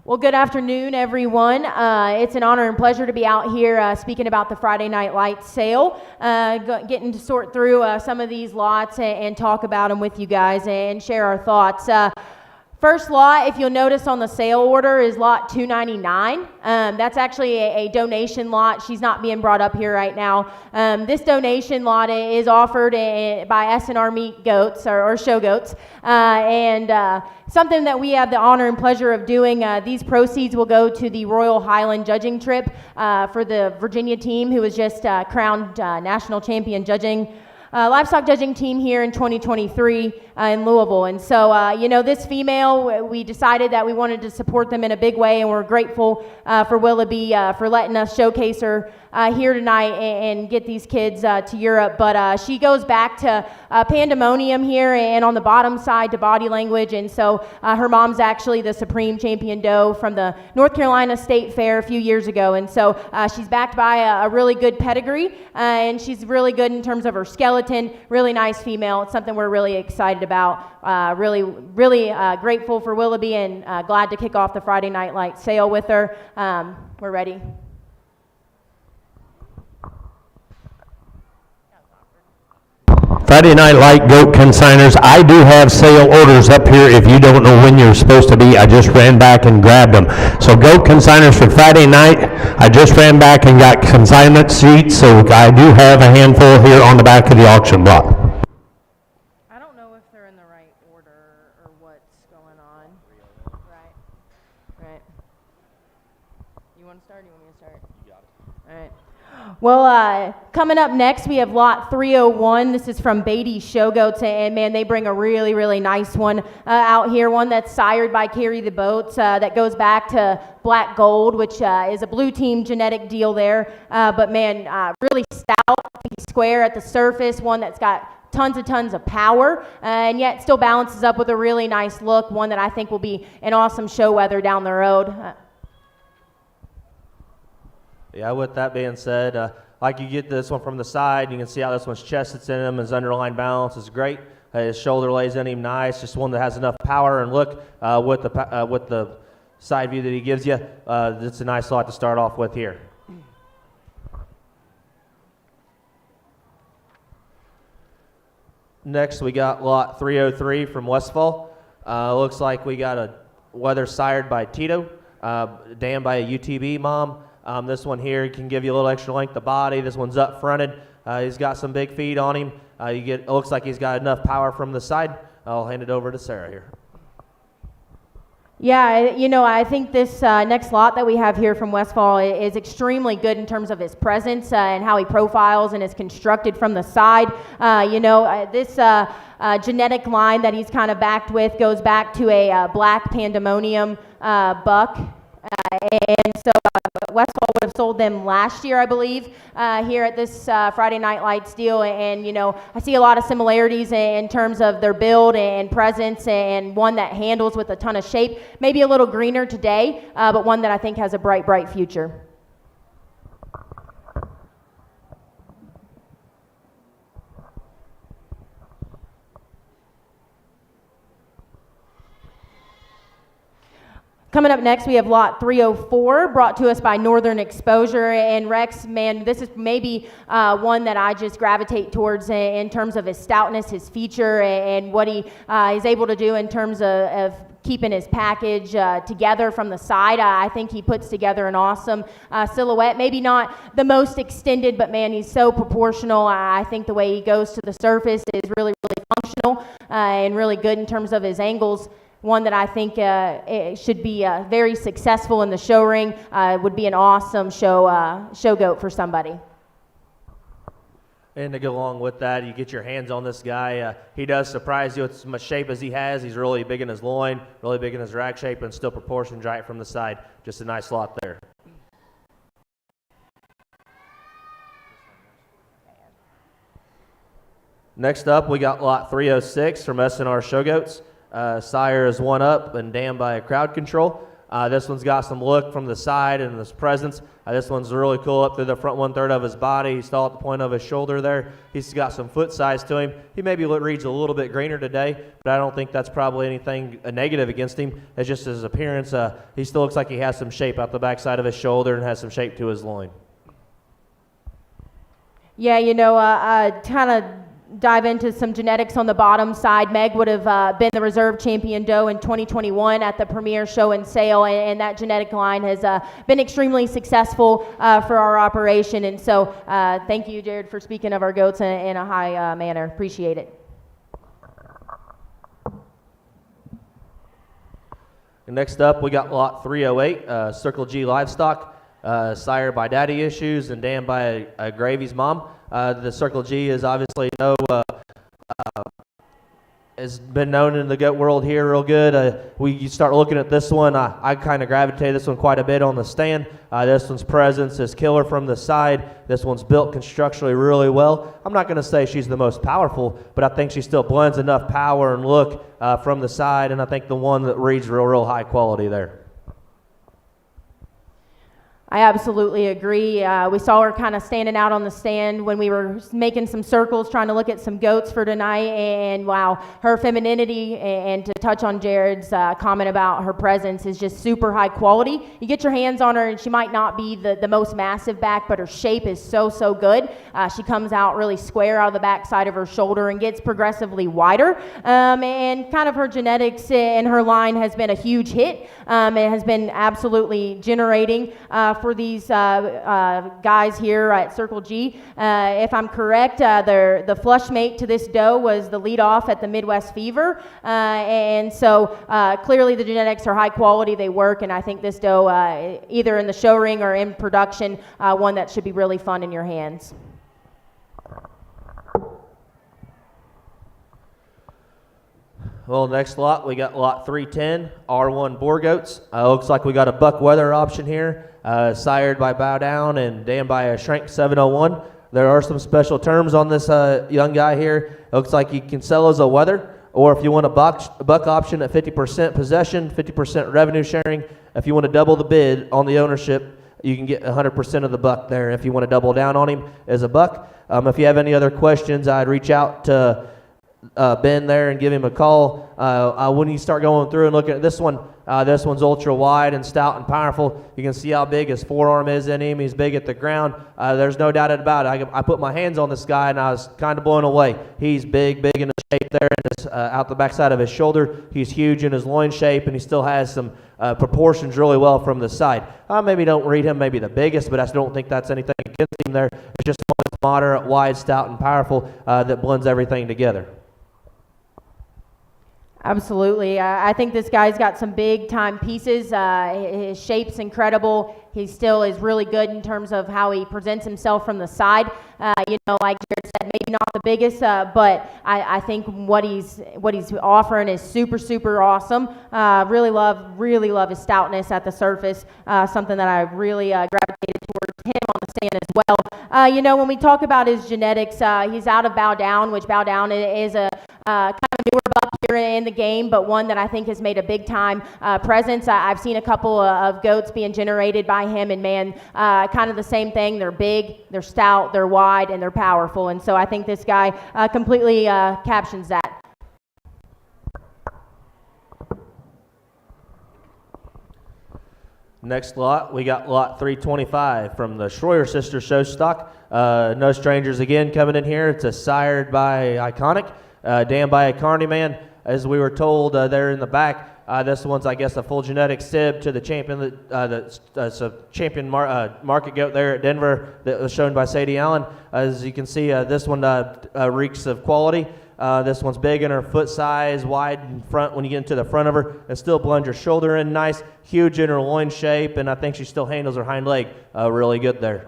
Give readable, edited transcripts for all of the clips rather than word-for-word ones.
Well, good afternoon, everyone. It's an honor and pleasure to be out here speaking about the Friday Night Lights sale, getting to sort through some of these lots and talk about them with you guys and share our thoughts. First lot, if you'll notice on the sale order, is lot 299. That's actually a donation lot. She's not being brought up here right now. This donation lot is offered by S&R Meat Goats or Show Goats, and something that we have the honor and pleasure of doing. These proceeds will go to the Royal Highland judging trip for the Virginia team, who was just crowned national champion judging. Livestock judging team here in 2023 in Louisville. And so, this female, we decided that we wanted to support them in a big way, and we're grateful for Willoughby for letting us showcase her here tonight and get these kids to Europe. But she goes back to Pandemonium here and on the bottom side to Body Language. And so her mom's actually the Supreme Champion doe from the North Carolina State Fair a few years ago. And so she's backed by a really good pedigree, and she's really good in terms of her skeleton. Really nice female. It's something we're really excited about. Really grateful for Willoughby and glad to kick off the Friday Night Lights sale with her. We're ready. Friday Night Light Goat Consigners, I do have sale orders up here. If you don't know when you're supposed to be, I just ran back and grabbed them. So Goat Consigners for Friday night, I just ran back and got consignment seats, so I do have a handful here on the back of the auction block. I don't know if they're in the right order or what's going on. Right. You want to start or you want me to start? You got it. All right. Well, coming up next, we have lot 301. This is from Beatty Show Goats, and man, they bring a really, really nice one out here, one that's sired by Carry the Boats, that goes back to Black Gold, which is a blue team genetic deal there. But man, really stout, square at the surface, one that's got tons of power, and yet still balances up with a really nice look, one that I think will be an awesome show weather down the road. Yeah, with that being said, like you get this one from the side, you can see how this one's chest sits in him, his underlying balance is great, his shoulder lays in him nice, just one that has enough power and look with the side view that he gives you. It's a nice lot to start off with here. Next, we got lot 303 from Westfall. Looks like we got a wether sired by Tito, dammed by a UTB mom. This one here can give you a little extra length of body. This one's up fronted. He's got some big feet on him. It looks like he's got enough power from the side. I'll hand it over to Sarah here. Yeah, I think this next lot that we have here from Westfall is extremely good in terms of his presence and how he profiles and is constructed from the side. This genetic line that he's kind of backed with goes back to a black Pandemonium buck. And so Westfall would have sold them last year, I believe, here at this Friday Night Lights deal. And, I see a lot of similarities in terms of their build and presence, and one that handles with a ton of shape. Maybe a little greener today, but one that I think has a bright future. Coming up next, we have lot 304, brought to us by Northern Exposure. And Rex, man, this is maybe one that I just gravitate towards in terms of his stoutness, his feature, and what he is able to do in terms of keeping his package together from the side. I think he puts together an awesome silhouette. Maybe not the most extended, but man, he's so proportional. I think the way he goes to the surface is really functional and really good in terms of his angles. One that I think it should be very successful in the show ring, would be an awesome show goat for somebody. And to go along with that, you get your hands on this guy. He does surprise you with as much shape as he has. He's really big in his loin, really big in his rack shape, and still proportioned right from the side. Just a nice lot there. Next up, we got lot 306 from S&R Show Goats. Sire is one up and dammed by a crowd control. This one's got some look from the side and this presence. This one's really cool up through the front 1/3 of his body. He's still at the point of his shoulder there. He's got some foot size to him. He maybe reads a little bit greener today, but I don't think that's probably anything negative against him. It's just his appearance. He still looks like he has some shape out the backside of his shoulder and has some shape to his loin. Yeah, kind of dive into some genetics on the bottom side. Meg would have been the reserve champion doe in 2021 at the Premier Show and Sale, and that genetic line has been extremely successful for our operation. And so thank you, Jared, for speaking of our goats in a high manner. Appreciate it. And next up, we got lot 308, Circle G Livestock, sired by Daddy Issues and dammed by Gravy's mom. The Circle G is obviously has been known in the goat world here real good. You start looking at this one, I kind of gravitate this one quite a bit on the stand. This one's presence is killer from the side. This one's built constructionally really well. I'm not going to say she's the most powerful, but I think she still blends enough power and look from the side, and I think the one that reads real high quality there. I absolutely agree. We saw her kind of standing out on the stand when we were making some circles, trying to look at some goats for tonight, and wow, her femininity, and to touch on Jared's comment about her presence, is just super high quality. You get your hands on her, and she might not be the most massive back, but her shape is so good. She comes out really square out of the back side of her shoulder and gets progressively wider, and kind of her genetics and her line has been a huge hit. It has been absolutely generating for these guys here at Circle G. If I'm correct, the flush mate to this doe was the lead off at the Midwest Fever, and so clearly the genetics are high quality, they work, and I think this doe, either in the show ring or in production, one that should be really fun in your hands. Well, next lot, we got lot 310, R1 Boar Goats. Looks like we got a buck weather option here, sired by Bow Down and dammed by a Shrank 701. There are some special terms on this young guy here. It looks like you can sell as a weather, or if you want a buck option at 50% possession, 50% revenue sharing. If you want to double the bid on the ownership, you can get 100% of the buck there. If you want to double down on him as a buck. If you have any other questions, I'd reach out to Ben there and give him a call. When you start going through and looking at this one's ultra wide and stout and powerful. You can see how big his forearm is in him. He's big at the ground. There's no doubt about it. I put my hands on this guy and I was kind of blown away. He's big in the shape there, and out the backside of his shoulder. He's huge in his loin shape, and he still has some proportions really well from the side. I maybe don't read him maybe the biggest, but I don't think that's anything against him there. It's just one that's moderate, wide, stout, and powerful that blends everything together. Absolutely. I think this guy's got some big time pieces. His shape's incredible. He still is really good in terms of how he presents himself from the side. Like Jared said, maybe not the biggest, but I think what he's offering is super awesome. Really love his stoutness at the surface. Something that I really gravitated towards him on the stand as well. When we talk about his genetics, he's out of Bow Down, which Bow Down is a kind of newer buck here in the game, but one that I think has made a big time presence. I've seen a couple of goats being generated by him, and man, kind of the same thing. They're big, they're stout, they're wide, and they're powerful. And so I think this guy completely captions that. Next lot, we got lot 325 from the Schroyer Sisters show stock. No strangers again coming in here. It's a sired by Iconic. Dammed by a Carney man, as we were told there in the back. This one's, I guess, a full genetic sib to the champion, champion market goat there at Denver that was shown by Sadie Allen. As you can see, this one reeks of quality. This one's big in her foot size, wide in front when you get into the front of her, and still blends her shoulder in nice, huge in her loin shape, and I think she still handles her hind leg really good there.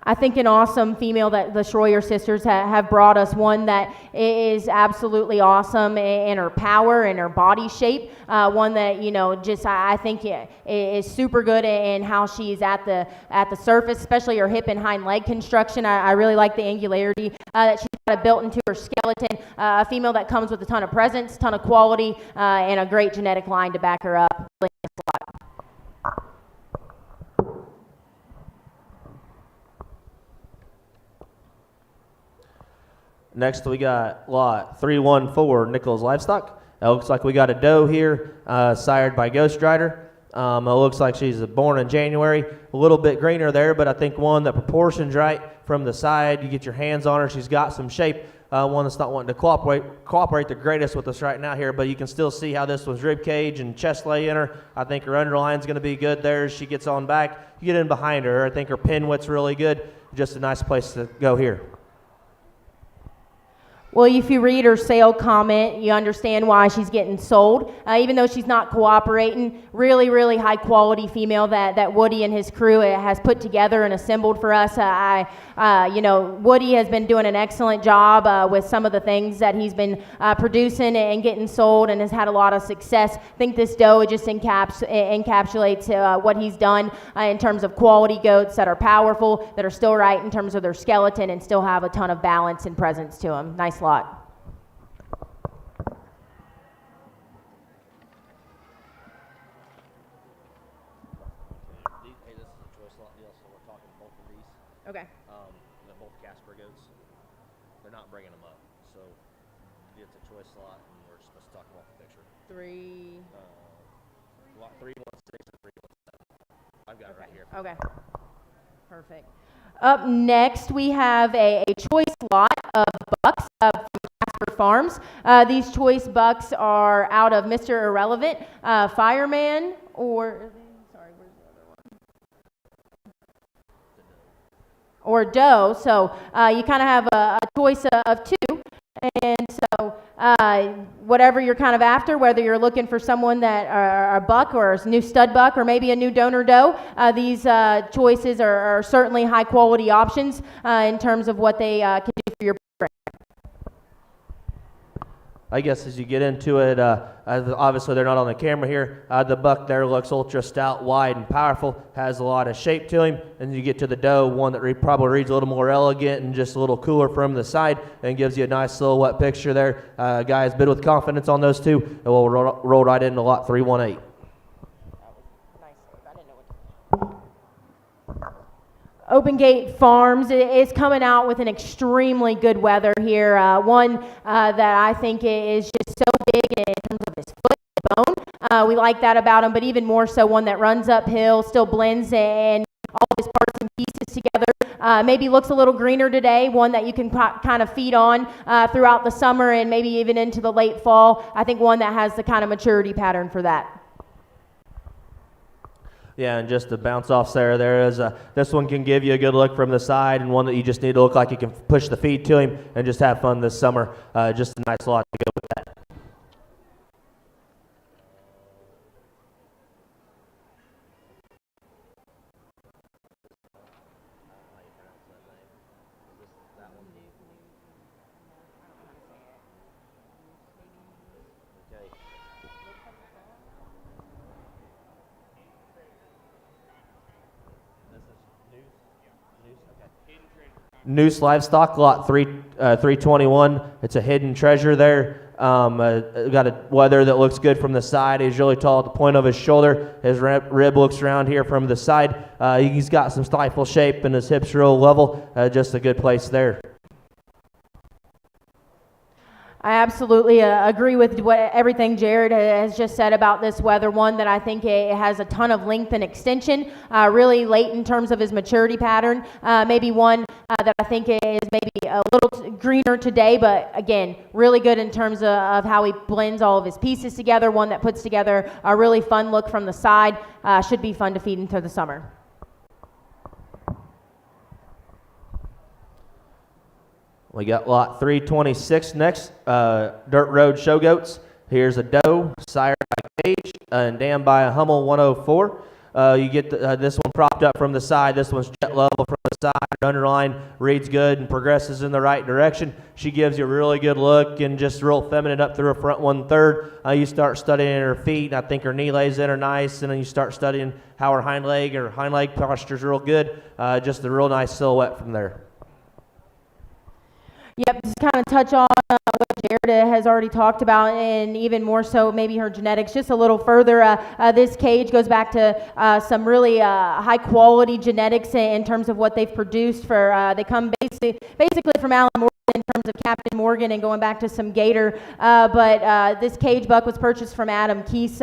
I think an awesome female that the Schroyer sisters have brought us, one that is absolutely awesome in her power and her body shape, one that, I think is super good in how she's at the surface, especially her hip and hind leg construction. I really like the angularity that she's got it built into her skeleton. A female that comes with a ton of presence, ton of quality, and a great genetic line to back her up. Really nice lot. Next, we got lot 314, Nichols Livestock. It looks like we got a doe here, sired by Ghost Rider. It looks like she's born in January. A little bit greener there, but I think one that proportions right from the side. You get your hands on her. She's got some shape. One that's not wanting to cooperate the greatest with us right now here, but you can still see how this one's rib cage and chest lay in her. I think her underline's going to be good there as she gets on back. You get in behind her. I think her pin width's really good. Just a nice place to go here. Well, if you read her sale comment, you understand why she's getting sold. Even though she's not cooperating, really, really high quality female that Woody and his crew has put together and assembled for us. Woody has been doing an excellent job with some of the things that he's been producing and getting sold, and has had a lot of success. I think this doe just encapsulates what he's done in terms of quality goats that are powerful, that are still right in terms of their skeleton, and still have a ton of balance and presence to them. Nice lot. Hey, this is a choice lot deal, so we're talking both of these. Okay. They're both Casper goats. They're not bringing them up, so it's a choice lot, and we're supposed to talk about the picture. Lot 316 and 317. I've got it right here. Okay. Perfect. Up next, we have a choice lot of bucks from Casper Farms. These choice bucks are out of Mr. Irrelevant, Fireman, or or doe. So you kind of have a choice of two. And so whatever you're kind of after, whether you're looking for someone that are a buck or a new stud buck or maybe a new donor doe, these choices are certainly high quality options in terms of what they can do for your program. I guess as you get into it, obviously they're not on the camera here. The buck there looks ultra stout, wide, and powerful, has a lot of shape to him. And you get to the doe, one that probably reads a little more elegant and just a little cooler from the side, and gives you a nice silhouette picture there. Guys bid with confidence on those two, and we'll roll right into lot 318. Open Gate Farms is coming out with an extremely good weather here. One that I think is just so big in terms of his foot and bone. We like that about him, but even more so one that runs uphill, still blends and all of his parts and pieces together. Maybe looks a little greener today, one that you can kind of feed on throughout the summer and maybe even into the late fall. I think one that has the kind of maturity pattern for that. Yeah, and just to bounce off Sarah there is this one can give you a good look from the side, and one that you just need to look like you can push the feed to him and just have fun this summer. Just a nice lot to go with that. Noose Livestock, lot 321. It's a hidden treasure there. Got a weather that looks good from the side. He's really tall at the point of his shoulder. His rib looks around here from the side. He's got some stifle shape and his hips real level. Just a good place there. I absolutely agree with everything Jared has just said about this weather. One that I think it has a ton of length and extension, really late in terms of his maturity pattern. Maybe one that I think is maybe a little greener today, but again, really good in terms of how he blends all of his pieces together. One that puts together a really fun look from the side. Should be fun to feed into the summer. We got lot 326 next, Dirt Road Show Goats. Here's a doe, sired by Cage, and dammed by a Hummel 104. You get this one propped up from the side. This one's jet level from the side. Underline reads good and progresses in the right direction. She gives you a really good look and just real feminine up through her front 1/3. You start studying her feet, and I think her knee lays in are nice, and then you start studying how her hind leg posture's real good. Just a real nice silhouette from there. Yep, just kind of touch on what Jared has already talked about, and even more so maybe her genetics just a little further. This cage goes back to some really high quality genetics in terms of what they've produced. They come basically from Alan Morgan in terms of Captain Morgan and going back to some gator. But this cage buck was purchased from Adam Keese,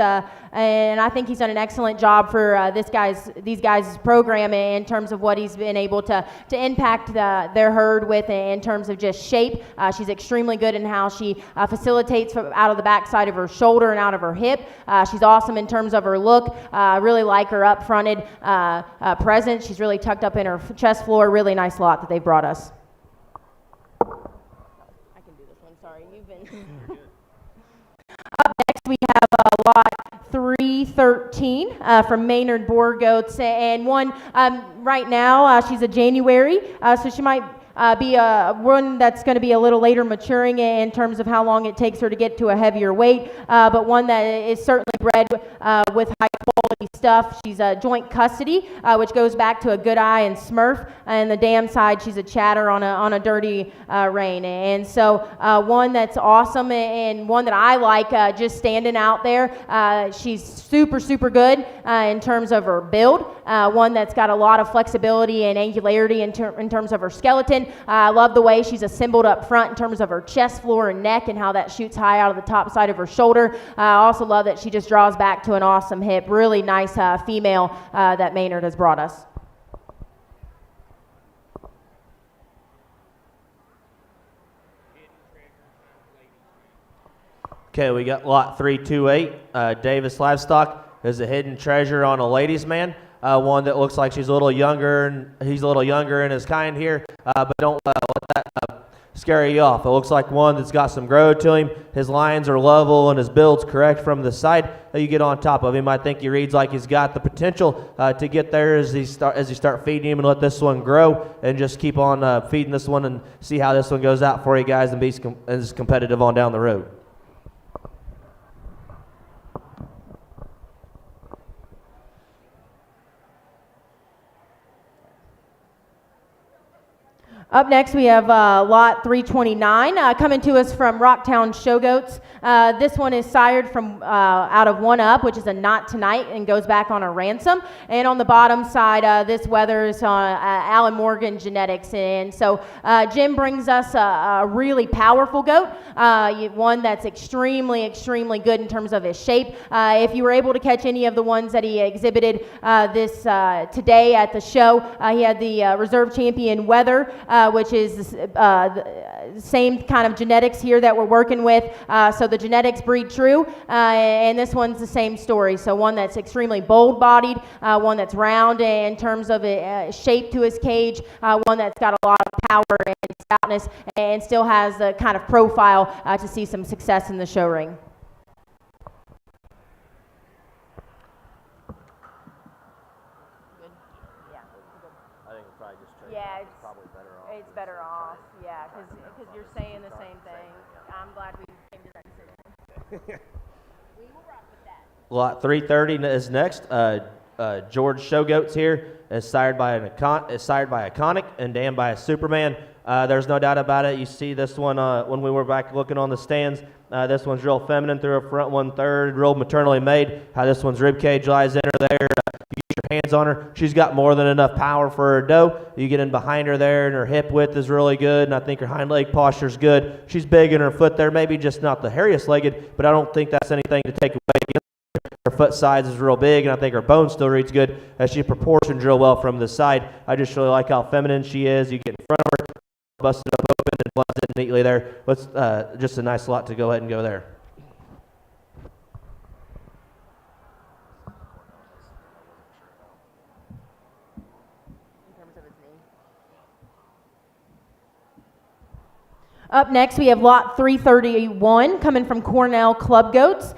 and I think he's done an excellent job for these guys' program in terms of what he's been able to impact their herd with in terms of just shape. She's extremely good in how she facilitates out of the backside of her shoulder and out of her hip. She's awesome in terms of her look. Really like her up-fronted presence. She's really tucked up in her chest floor. Really nice lot that they've brought us. I can do this one. Sorry, you've been. Up next, we have lot 313 from Maynard Boar Goats, and one right now she's a January, so she might be one that's going to be a little later maturing in terms of how long it takes her to get to a heavier weight, but one that is certainly bred with high quality stuff. She's a joint custody, which goes back to a Good Eye and Smurf, and the dam side she's a Chatter on a Dirty Rain, and so one that's awesome and one that I like just standing out there. She's super good in terms of her build, one that's got a lot of flexibility and angularity in terms of her skeleton. I love the way she's assembled up front in terms of her chest, floor, and neck, and how that shoots high out of the top side of her shoulder. I also love that she just draws back to an awesome hip. Really nice female that Maynard has brought us. Okay, we got lot 328. Davis Livestock is a hidden treasure on a ladies' man. One that looks like she's a little younger, and he's a little younger in his kind here, but don't let that scare you off. It looks like one that's got some growth to him. His lines are level and his build's correct from the side that you get on top of him. I think he reads like he's got the potential to get there as you start feeding him, and let this one grow, and just keep on feeding this one and see how this one goes out for you guys and be as competitive on down the road. Up next, we have lot 329 coming to us from Rocktown Show Goats. This one is sired from out of One Up, which is a Not Tonight, and goes back on a ransom. And on the bottom side, this weathers on Alan Morgan genetics. And so Jim brings us a really powerful goat, one that's extremely good in terms of his shape. If you were able to catch any of the ones that he exhibited today at the show, he had the reserve champion Weather, which is the same kind of genetics here that we're working with. So the genetics breed true, and this one's the same story. So one that's extremely bold-bodied, one that's round in terms of shape to his cage, one that's got a lot of power and stoutness, and still has the kind of profile to see some success in the show ring. Yeah, it's better off. Yeah, because you're saying the same thing. I'm glad we came to that decision. We will rock with that. Lot 330 is next. George Showgoats here is sired by Iconic and dammed by a Superman. There's no doubt about it. You see this one when we were back looking on the stands. This one's real feminine through her front 1/3, real maternally made. How this one's rib cage lies in her there. You get your hands on her. She's got more than enough power for her doe. You get in behind her there, and her hip width is really good, and I think her hind leg posture is good. She's big in her foot there, maybe just not the hairiest legged, but I don't think that's anything to take away against her. Her foot size is real big, and I think her bone still reads good as she proportions real well from the side. I just really like how feminine she is. You get in front of her, bust it up open, and blends it neatly there. Let's just a nice lot to go ahead and go there. Up next, we have lot 331 coming from Cornell Club Goats.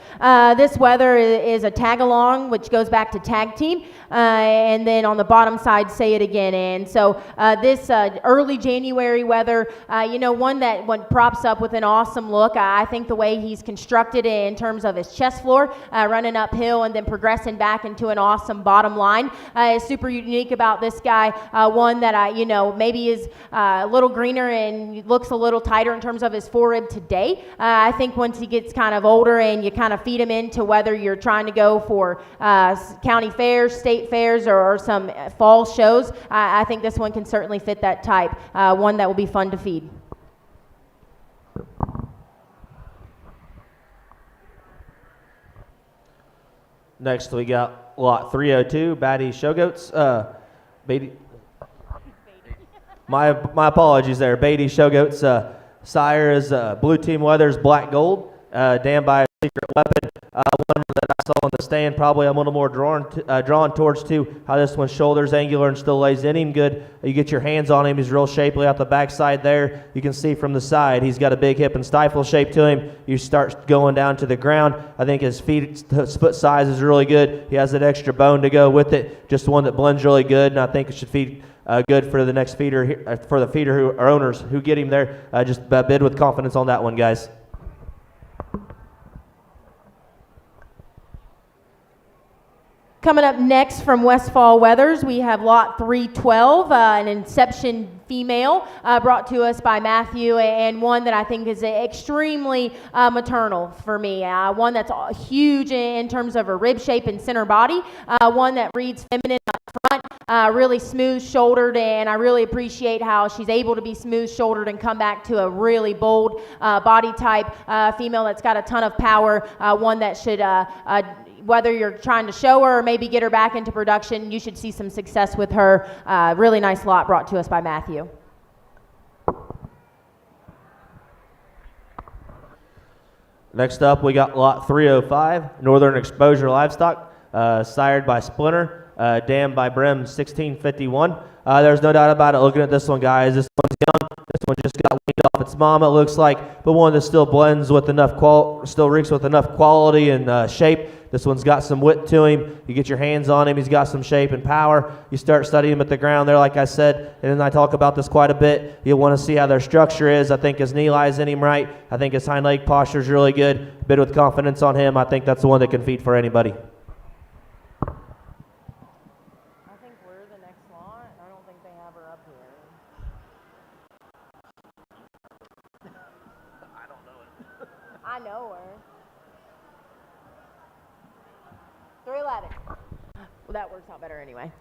This wether is a tag along, which goes back to tag team. And then on the bottom side, say it again. And so this early January weather, one that props up with an awesome look. I think the way he's constructed it in terms of his chest floor, running uphill and then progressing back into an awesome bottom line is super unique about this guy. One that maybe is a little greener and looks a little tighter in terms of his forerib today. I think once he gets kind of older and you kind of feed him into whether you're trying to go for county fairs, state fairs, or some fall shows, I think this one can certainly fit that type. One that will be fun to feed. Next, we got lot 302, Batty Showgoats. Beatty. My apologies there. Beatty Showgoats. Sire is Blue Team Weathers Black Gold. Dam by a Secret Weapon. One that I saw on the stand, probably I'm a little more drawn towards to how this one's shoulders angular and still lays in him good. You get your hands on him, he's real shapely out the backside there. You can see from the side, he's got a big hip and stifle shape to him. You start going down to the ground. I think his foot size is really good. He has that extra bone to go with it. Just one that blends really good, and I think it should feed good for the next feeder, for the feeder or owners who get him there. Just bid with confidence on that one, guys. Coming up next from Westfall Weathers, we have lot 312, an Inception female brought to us by Matthew, and one that I think is extremely maternal for me. One that's huge in terms of her rib shape and center body. One that reads feminine up front, really smooth-shouldered, and I really appreciate how she's able to be smooth-shouldered and come back to a really bold body type female that's got a ton of power. One that should whether you're trying to show her or maybe get her back into production, you should see some success with her. Really nice lot brought to us by Matthew. Next up, we got lot 305, Northern Exposure Livestock, sired by Splinter, dammed by Brim 1651. There's no doubt about it. Looking at this one, guys, this one's young. This one just got weaned off its mom, it looks like, but one that still blends with enough still reeks with enough quality and shape. This one's got some width to him. You get your hands on him. He's got some shape and power. You start studying him at the ground there, like I said, and I talk about this quite a bit. You'll want to see how their structure is. I think his knee lies in him right. I think his hind leg posture is really good. Bid with confidence on him. I think that's the one that can feed for anybody. I think we're the next lot. I don't think they have her up here. I don't know it. I know her. 311. Well, that works out better anyway.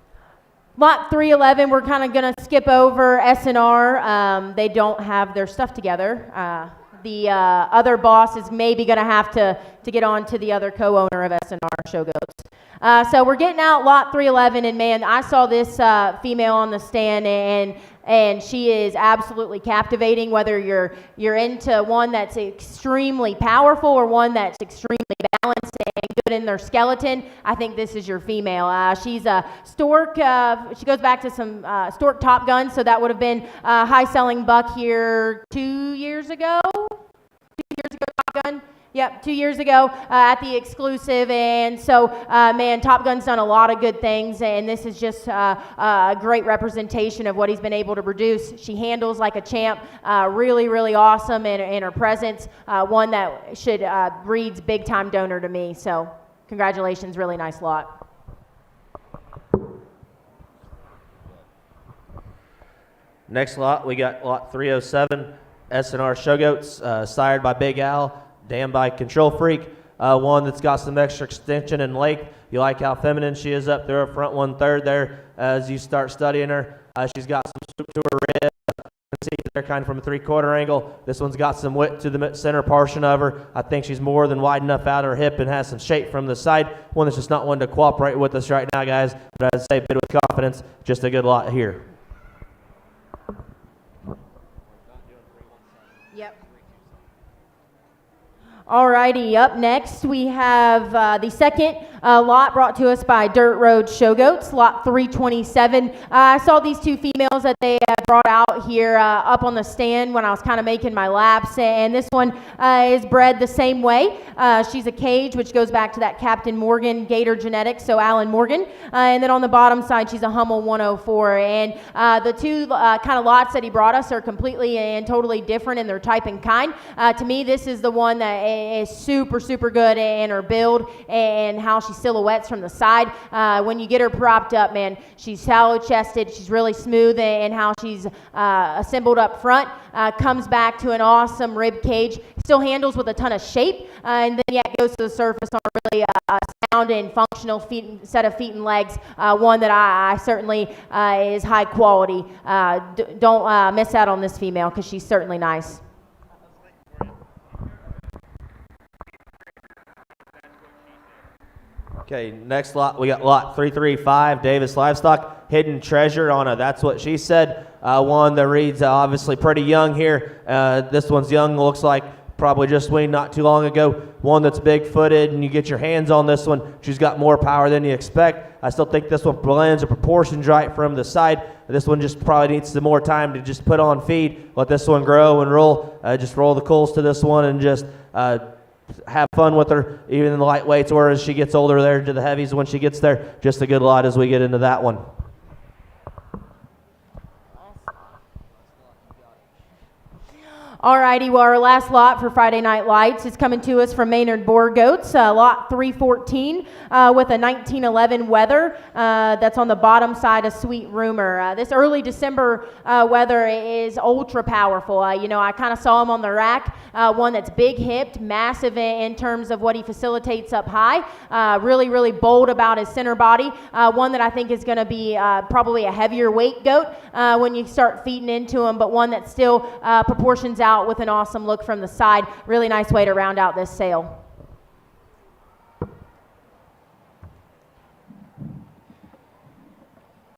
Lot 311, we're kind of going to skip over S&R. They don't have their stuff together. The other boss is maybe going to have to get on to the other co-owner of S&R, Showgoats. So we're getting out lot 311, and man, I saw this female on the stand, and she is absolutely captivating, whether you're into one that's extremely powerful or one that's extremely balanced and good in their skeleton. I think this is your female. She's a Stork. She goes back to some Stork Top Gun, so that would have been a high-selling buck here 2 years ago. 2 years ago, Top Gun. Yep, 2 years ago at the exclusive, and so, man, Top Gun's done a lot of good things, and this is just a great representation of what he's been able to produce. She handles like a champ, really, really awesome in her presence, one that should breeds big-time donor to me, so congratulations, really nice lot. Next lot, we got lot 307, S&R Showgoats, sired by Big Al, dammed by Control Freak, one that's got some extra extension and length. You like how feminine she is up there, front 1/3 there. As you start studying her, she's got some swoop to her rib. You can see they're kind of from a 3/4 angle. This one's got some width to the center portion of her. I think she's more than wide enough out of her hip and has some shape from the side. One that's just not one to cooperate with us right now, guys. But as I say, bid with confidence, just a good lot here. Yep. Alrighty, up next we have the second lot brought to us by Dirt Road Show Goats, lot 327. I saw these two females that they brought out here up on the stand when I was kind of making my laps, and this one is bred the same way. She's a cage, which goes back to that Captain Morgan Gator genetics, so Alan Morgan. And then on the bottom side, she's a Hummel 104. And the two kind of lots that he brought us are completely and totally different in their type and kind. To me, this is the one that is super, super good in her build and how she silhouettes from the side. When you get her propped up, man, she's shallow-chested, she's really smooth, and how she's assembled up front comes back to an awesome rib cage. Still handles with a ton of shape, and then yet goes to the surface on a really sound and functional set of feet and legs. One that I certainly is high quality. Don't miss out on this female because she's certainly nice. Okay, next lot, we got lot 335, Davis Livestock, Hidden Treasure on a That's What She Said. One that reads obviously pretty young here. This one's young, looks like probably just weaned not too long ago. One that's big-footed, and you get your hands on this one, she's got more power than you expect. I still think this one blends or proportions right from the side. This one just probably needs some more time to just put on feed, let this one grow and roll. Just roll the culls to this one and just have fun with her, even in the lightweights or as she gets older there into the heavies when she gets there. Just a good lot as we get into that one. Alrighty, well, our last lot for Friday Night Lights is coming to us from Maynard Boar Goats, lot 314 with a 1911 Weather that's on the bottom side of Sweet Rumor. This early December Weather is ultra powerful. You know, I kind of saw him on the rack, one that's big-hipped, massive in terms of what he facilitates up high, really, really bold about his center body, one that I think is going to be probably a heavier weight goat when you start feeding into him, but one that still proportions out with an awesome look from the side. Really nice way to round out this sale.